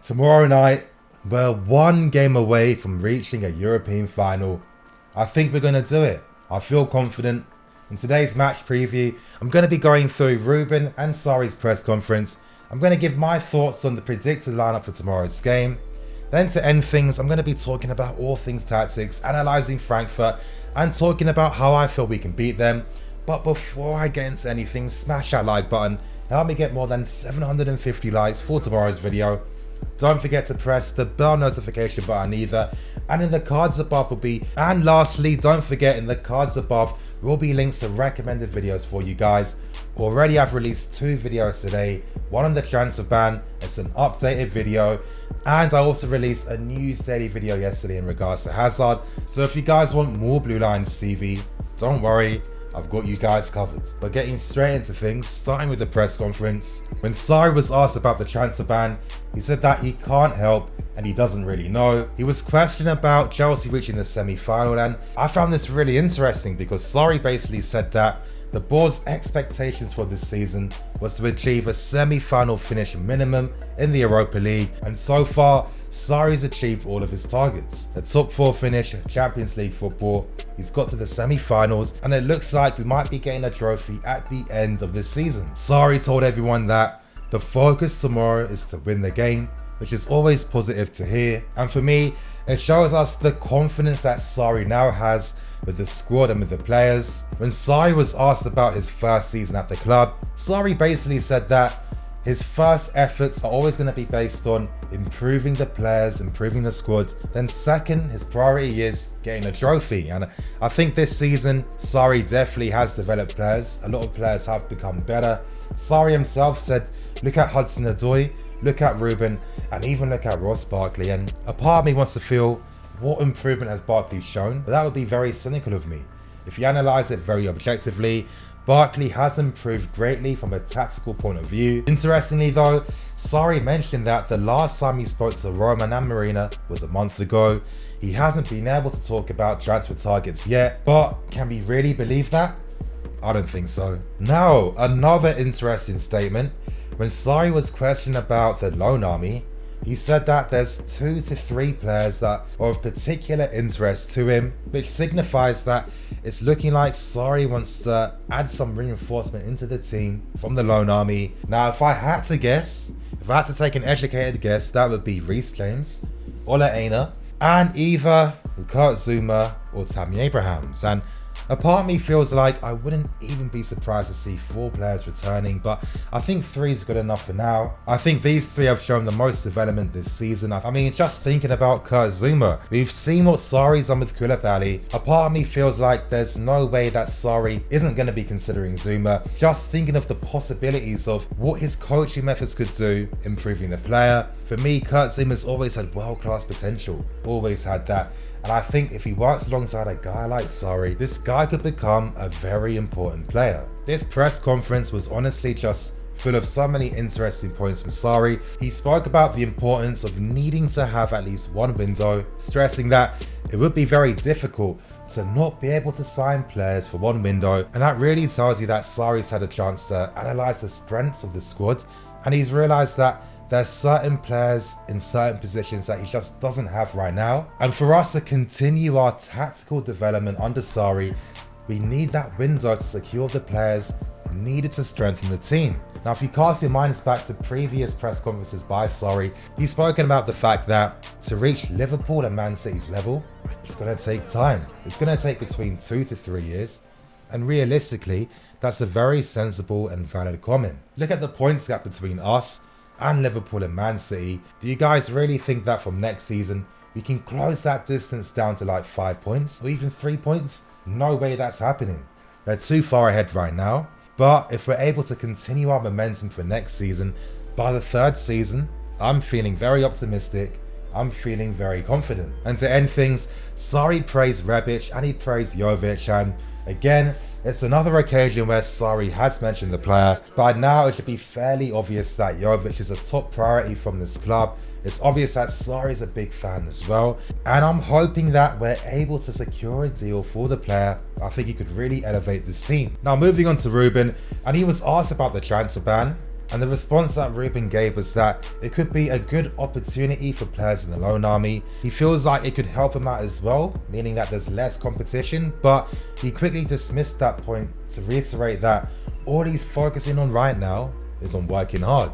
Tomorrow night, we're one game away from reaching a European final. I think we're going to do it. I feel confident. In today's match preview, I'm going to be going through Ruben and Sarri's press conference. I'm going to give my thoughts on the predicted lineup for tomorrow's game. Then to end things, I'm going to be talking about all things tactics, analysing Frankfurt, and talking about how I feel we can beat them. But before I get into anything, smash that like button. Help me get more than 750 likes for tomorrow's video. Don't forget to press the bell notification button either, and in the cards above will be, and lastly, don't forget in the cards above will be links to recommended videos for you guys. Already I've released 2 videos today, one on the transfer ban, it's an updated video, and I also released a news daily video yesterday in regards to Hazard. So if you guys want more Blue Lines TV, don't worry, I've got you guys covered. But getting straight into things, starting with the press conference. When Sarri was asked about the transfer ban, he said that he can't help and he doesn't really know. He was questioned about Chelsea reaching the semi-final, and I found this really interesting because Sarri basically said that the board's expectations for this season was to achieve a semi-final finish minimum in the Europa League, and so far, Sarri's achieved all of his targets. The top 4 finish, Champions League football, he's got to the semi-finals, and it looks like we might be getting a trophy at the end of this season. Sarri told everyone that the focus tomorrow is to win the game, which is always positive to hear, and for me, it shows us the confidence that Sarri now has with the squad and with the players. When Sarri was asked about his first season at the club, Sarri basically said that his first efforts are always going to be based on improving the players, improving the squad. Then second, his priority is getting a trophy. And I think this season, Sarri definitely has developed players. A lot of players have become better. Sarri himself said, look at Hudson-Odoi, look at Ruben, and even look at Ross Barkley. And a part of me wants to feel, what improvement has Barkley shown? But that would be very cynical of me. If you analyse it very objectively, Barkley has improved greatly from a tactical point of view. Interestingly though, Sarri mentioned that the last time he spoke to Roman and Marina was a month ago. He hasn't been able to talk about transfer targets yet, but can we really believe that? I don't think so. Now, another interesting statement. When Sarri was questioned about the loan army, he said that there's 2 to 3 players that are of particular interest to him, which signifies that it's looking like Sarri wants to add some reinforcement into the team from the loan army. Now, if I had to guess, if I had to take an educated guess, that would be Reece James, Ola Aina, and either Kurt Zouma or Tammy Abrahams. And a part of me feels like I wouldn't even be surprised to see 4 players returning, but I think 3 is good enough for now. I think these 3 have shown the most development this season. I mean, just thinking about Kurt Zouma, we've seen what Sarri's done with Koulibaly. A part of me feels like there's no way that Sarri isn't going to be considering Zouma. Just thinking of the possibilities of what his coaching methods could do, improving the player. For me, Kurt Zouma's always had world-class potential, always had that. And I think if he works alongside a guy like Sarri, this guy could become a very important player. This press conference was honestly just full of so many interesting points from Sarri. He spoke about the importance of needing to have at least one window, stressing that it would be very difficult to not be able to sign players for one window. And that really tells you that Sarri's had a chance to analyse the strengths of the squad, and he's realised that there's certain players in certain positions that he just doesn't have right now. And for us to continue our tactical development under Sarri, we need that window to secure the players needed to strengthen the team. Now, if you cast your minds back to previous press conferences by Sarri, he's spoken about the fact that to reach Liverpool and Man City's level, it's going to take time. It's going to take between 2 to 3 years. And realistically, that's a very sensible and valid comment. Look at the points gap between us and Liverpool and Man City. Do you guys really think that from next season we can close that distance down to like 5 points or even 3 points? No way that's happening. They're too far ahead right now. But if we're able to continue our momentum for next season, by the 3rd season, I'm feeling very optimistic. I'm feeling very confident. And to end things, Sarri praised Rebic and he praised Jovic, and again, it's another occasion where Sarri has mentioned the player. By now, it should be fairly obvious that Jovic is a top priority from this club. It's obvious that Sarri's a big fan as well. And I'm hoping that we're able to secure a deal for the player. I think he could really elevate this team. Now, moving on to Ruben, and he was asked about the transfer ban. And the response that Ruben gave was that it could be a good opportunity for players in the loan army. He feels like it could help him out as well, meaning that there's less competition, but he quickly dismissed that point to reiterate that all he's focusing on right now is on working hard.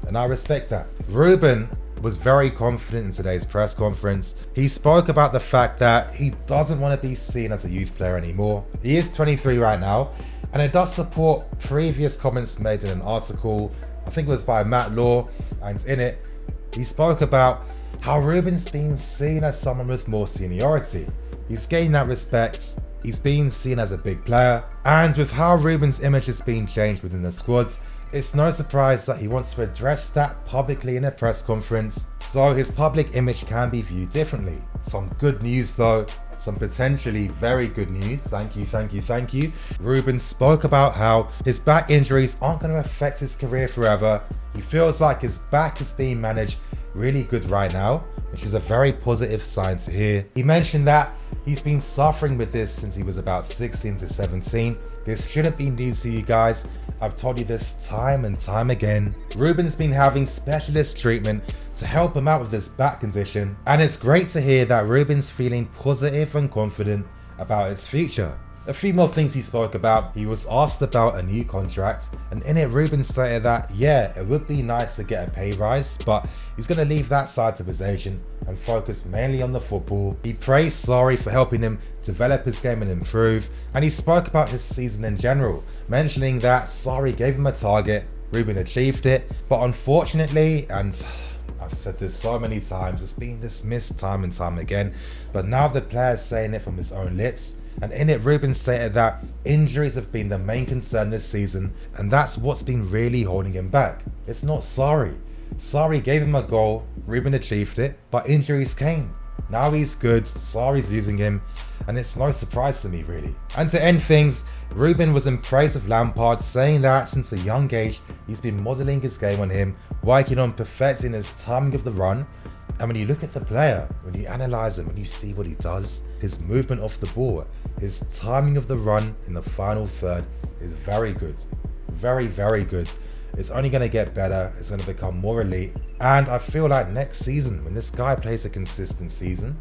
And I respect that. Ruben was very confident in today's press conference. He spoke about the fact that he doesn't want to be seen as a youth player anymore. He is 23 right now, and it does support previous comments made in an article, I think it was by Matt Law, and in it, he spoke about how Ruben's being seen as someone with more seniority. He's gained that respect, he's being seen as a big player, and with how Ruben's image is being changed within the squad, it's no surprise that he wants to address that publicly in a press conference, so his public image can be viewed differently. Some good news though, some potentially very good news. Thank you. Ruben spoke about how his back injuries aren't going to affect his career forever. He feels like his back is being managed really good right now, which is a very positive sign to hear. He mentioned that he's been suffering with this since he was about 16 to 17. This shouldn't be news to you guys. I've told you this time and time again. Ruben's been having specialist treatment to help him out with this back condition, and it's great to hear that Ruben's feeling positive and confident about his future. A few more things he spoke about. He was asked about a new contract, and in it Ruben stated that yeah, it would be nice to get a pay rise, but he's going to leave that side of his agent and focus mainly on the football. He praised Sarri for helping him develop his game and improve, and he spoke about his season in general, mentioning that Sarri gave him a target, Ruben achieved it, but unfortunately, and I've said this so many times, it's been dismissed time and time again, but now the player's saying it from his own lips. And in it, Ruben stated that injuries have been the main concern this season, and that's what's been really holding him back. It's not Sarri. Sarri gave him a goal, Ruben achieved it, but injuries came. Now he's good, Sarri's using him, and it's no surprise to me really. And to end things, Ruben was in praise of Lampard, saying that since a young age, he's been modelling his game on him, working on perfecting his timing of the run. And when you look at the player, when you analyse him, when you see what he does, his movement off the ball, his timing of the run in the final third is very good. Very, very good. It's only going to get better, it's going to become more elite. And I feel like next season, when this guy plays a consistent season,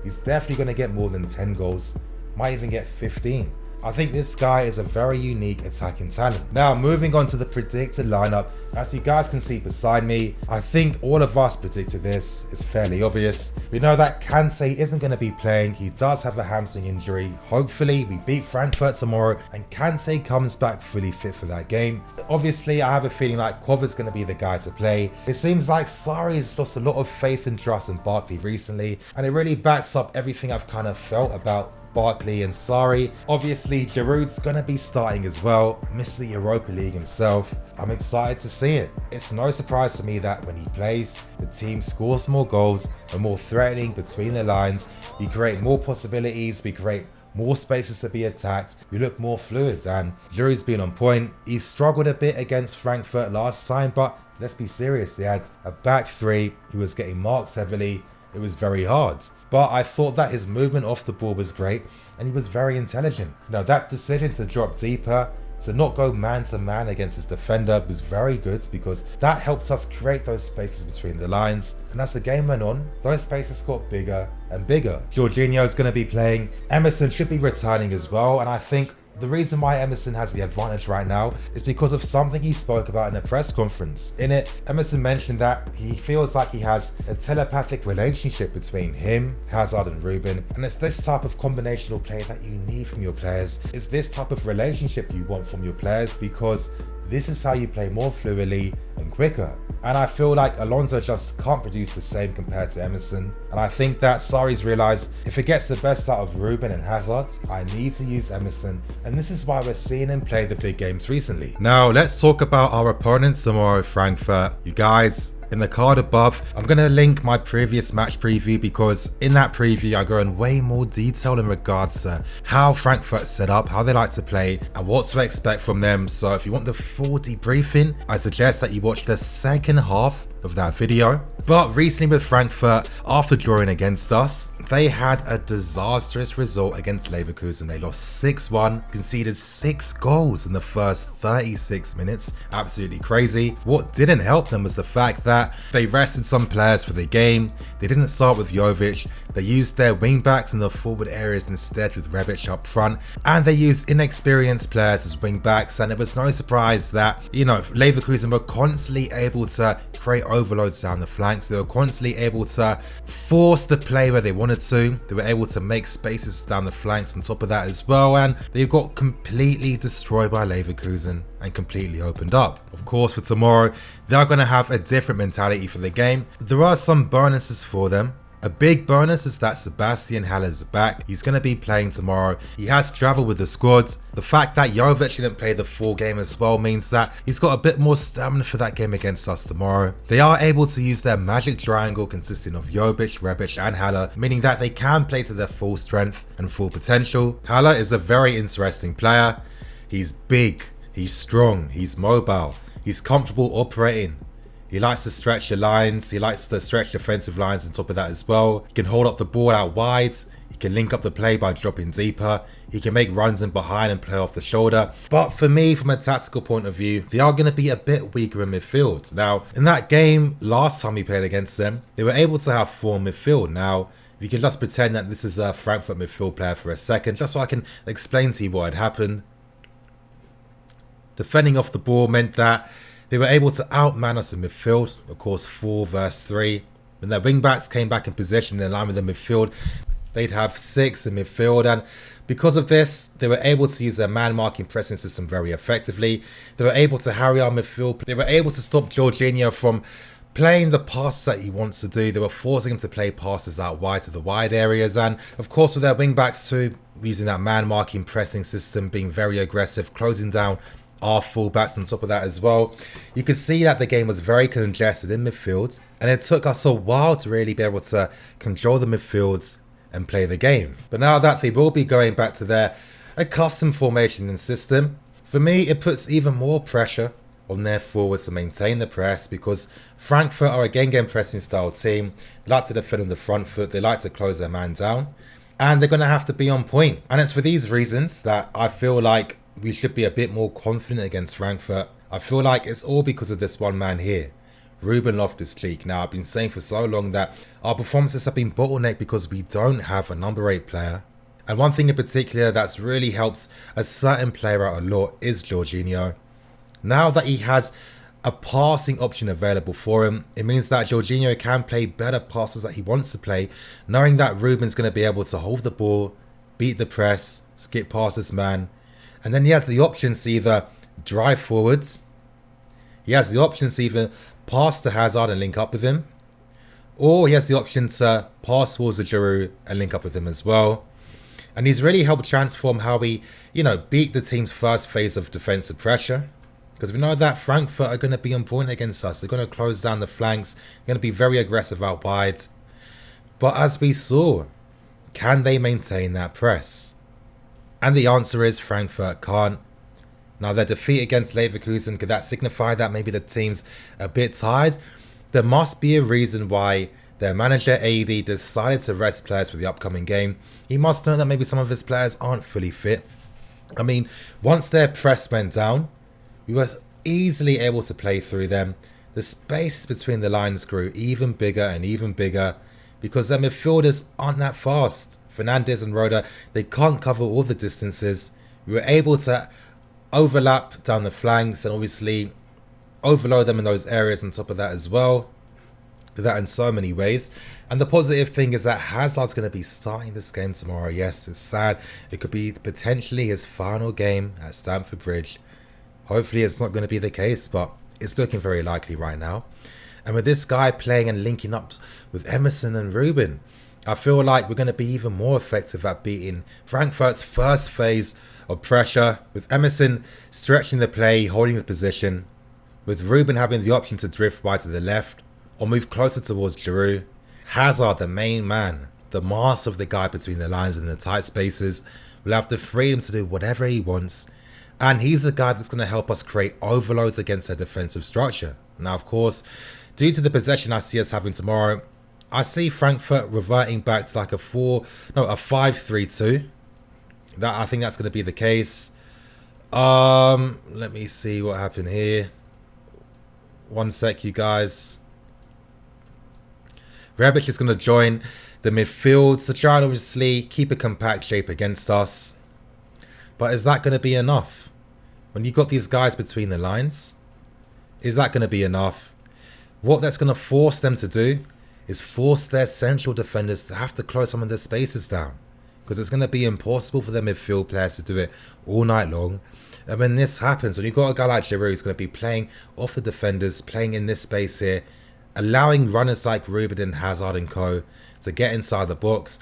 he's definitely going to get more than 10 goals, might even get 15. I think this guy is a very unique attacking talent. Now, moving on to the predicted lineup, as you guys can see beside me, I think all of us predicted this. It's fairly obvious. We know that Kante isn't going to be playing. He does have a hamstring injury. Hopefully, we beat Frankfurt tomorrow and Kante comes back fully fit for that game. Obviously, I have a feeling like Quaba's going to be the guy to play. It seems like Sarri has lost a lot of faith and trust in Barkley recently, and it really backs up everything I've kind of felt about Barkley and Sarri. Obviously, Giroud's gonna be starting as well, Mr. Europa League himself. I'm excited to see it. It's no surprise to me that when he plays, the team scores more goals and more threatening between the lines. We create more possibilities, we create more spaces to be attacked, we look more fluid, and Giroud's been on point. He struggled a bit against Frankfurt last time, but let's be serious, they had a back three, he was getting marked heavily, it was very hard. But I thought that his movement off the ball was great and he was very intelligent. You know, that decision to drop deeper, to not go man to man against his defender was very good, because that helped us create those spaces between the lines. And as the game went on, those spaces got bigger and bigger. Jorginho is going to be playing, Emerson should be returning as well, and I think the reason why Emerson has the advantage right now is because of something he spoke about in a press conference. In it, Emerson mentioned that he feels like he has a telepathic relationship between him, Hazard and Ruben, and it's this type of combinational play that you need from your players. It's this type of relationship you want from your players, because this is how you play more fluidly and quicker. And I feel like Alonso just can't produce the same compared to Emerson. And I think that Sarri's realised, if it gets the best out of Ruben and Hazard, I need to use Emerson. And this is why we're seeing him play the big games recently. Now, let's talk about our opponents tomorrow, Frankfurt. You guys, in the card above, I'm going to link my previous match preview, because in that preview I go in way more detail in regards to how Frankfurt set up, how they like to play and what to expect from them. So if you want the full debriefing, I suggest that you watch the second half of that video. But recently with Frankfurt, after drawing against us, they had a disastrous result against Leverkusen. They lost 6-1, conceded 6 goals in the first 36 minutes. Absolutely crazy. What didn't help them was the fact that they rested some players for the game. They didn't start with Jovic. They used their wing backs in the forward areas instead with Rebic up front, and they used inexperienced players as wing backs, and it was no surprise that, Leverkusen were constantly able to create overloads down the flanks. They were constantly able to force the play where they wanted to. They were able to make spaces down the flanks on top of that as well, and they got completely destroyed by Leverkusen and completely opened up. Of course, for tomorrow, they are going to have a different mentality for the game. There are some bonuses for them. A big bonus is that Sebastian Haller's back. He's going to be playing tomorrow. He has traveled with the squad. The fact that Jovic didn't play the full game as well means that he's got a bit more stamina for that game against us tomorrow. They are able to use their magic triangle consisting of Jovic, Rebic and Haller, meaning that they can play to their full strength and full potential. Haller is a very interesting player. He's big, he's strong, he's mobile, he's comfortable operating. He likes to stretch the lines, he likes to stretch defensive lines on top of that as well. He can hold up the ball out wide, he can link up the play by dropping deeper, he can make runs in behind and play off the shoulder. But for me, from a tactical point of view, they are going to be a bit weaker in midfield. Now, in that game, last time we played against them, they were able to have 4 midfield. Now, if you can just pretend that this is a Frankfurt midfield player for a second, just so I can explain to you what had happened. Defending off the ball meant that they were able to outman us in midfield, of course 4 versus 3. When their wing backs came back in position in line with the midfield, they'd have 6 in midfield, and because of this, they were able to use their man marking pressing system very effectively. They were able to harry our midfield. They were able to stop Jorginho from playing the passes that he wants to do. They were forcing him to play passes out wide to the wide areas, and of course with their wing backs too, using that man marking pressing system, being very aggressive, closing down our fullbacks on top of that as well. You could see that the game was very congested in midfield, and it took us a while to really be able to control the midfield and play the game. But now that they will be going back to their accustomed formation and system, for me it puts even more pressure on their forwards to maintain the press, because Frankfurt are a game pressing style team. They like to defend on the front foot, they like to close their man down, and they're going to have to be on point. And it's for these reasons that I feel like we should be a bit more confident against Frankfurt. I feel like it's all because of this one man here, Ruben Loftus-Cheek. Now, I've been saying for so long that our performances have been bottlenecked because we don't have a number 8 player. And one thing in particular that's really helped a certain player out a lot is Jorginho. Now that he has a passing option available for him, it means that Jorginho can play better passes that he wants to play, knowing that Ruben's going to be able to hold the ball, beat the press, skip past this man, and then he has the options to either drive forwards, he has the options to either pass to Hazard and link up with him, or he has the option to pass towards the Giroud and link up with him as well. And he's really helped transform how we, beat the team's first phase of defensive pressure. Because we know that Frankfurt are going to be on point against us. They're going to close down the flanks. They're going to be very aggressive out wide. But as we saw, can they maintain that press? And the answer is Frankfurt can't. Now, their defeat against Leverkusen, could that signify that maybe the team's a bit tired? There must be a reason why their manager AD decided to rest players for the upcoming game. He must know that maybe some of his players aren't fully fit. I mean, once their press went down, we were easily able to play through them. The spaces between the lines grew even bigger because their midfielders aren't that fast. Fernandes and Roda, they can't cover all the distances. We were able to overlap down the flanks and obviously overload them in those areas on top of that as well. Did that in so many ways. And the positive thing is that Hazard's going to be starting this game tomorrow. Yes, it's sad. It could be potentially his final game at Stamford Bridge. Hopefully it's not going to be the case, but it's looking very likely right now. And with this guy playing and linking up with Emerson and Ruben, I feel like we're going to be even more effective at beating Frankfurt's first phase of pressure, with Emerson stretching the play, holding the position, with Ruben having the option to drift wide to the left or move closer towards Giroud. Hazard, the main man, the master of the guy between the lines and the tight spaces, will have the freedom to do whatever he wants. And he's the guy that's going to help us create overloads against their defensive structure. Now, of course, due to the possession I see us having tomorrow, I see Frankfurt reverting back to like a 5-3-2. I think that's going to be the case. Let me see what happened here. One sec, you guys. Rebic is going to join the midfield. So try and obviously keep a compact shape against us. But is that going to be enough? When you've got these guys between the lines, is that going to be enough? What that's going to force them to do is force their central defenders to have to close some of their spaces down. Because it's going to be impossible for their midfield players to do it all night long. And when this happens, when you've got a guy like Giroud who's going to be playing off the defenders, playing in this space here, allowing runners like Ruben and Hazard and co to get inside the box,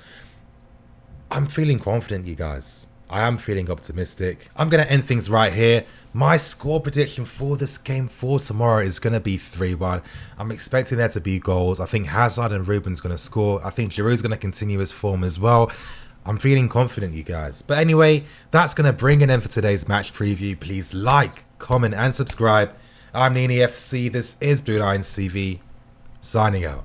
I'm feeling confident, you guys. I am feeling optimistic. I'm going to end things right here. My score prediction for this game for tomorrow is going to be 3-1. I'm expecting there to be goals. I think Hazard and Ruben's going to score. I think Giroud's going to continue his form as well. I'm feeling confident, you guys. But anyway, that's going to bring an end for today's match preview. Please like, comment and subscribe. I'm Nini FC. This is Blue Lions TV. Signing out.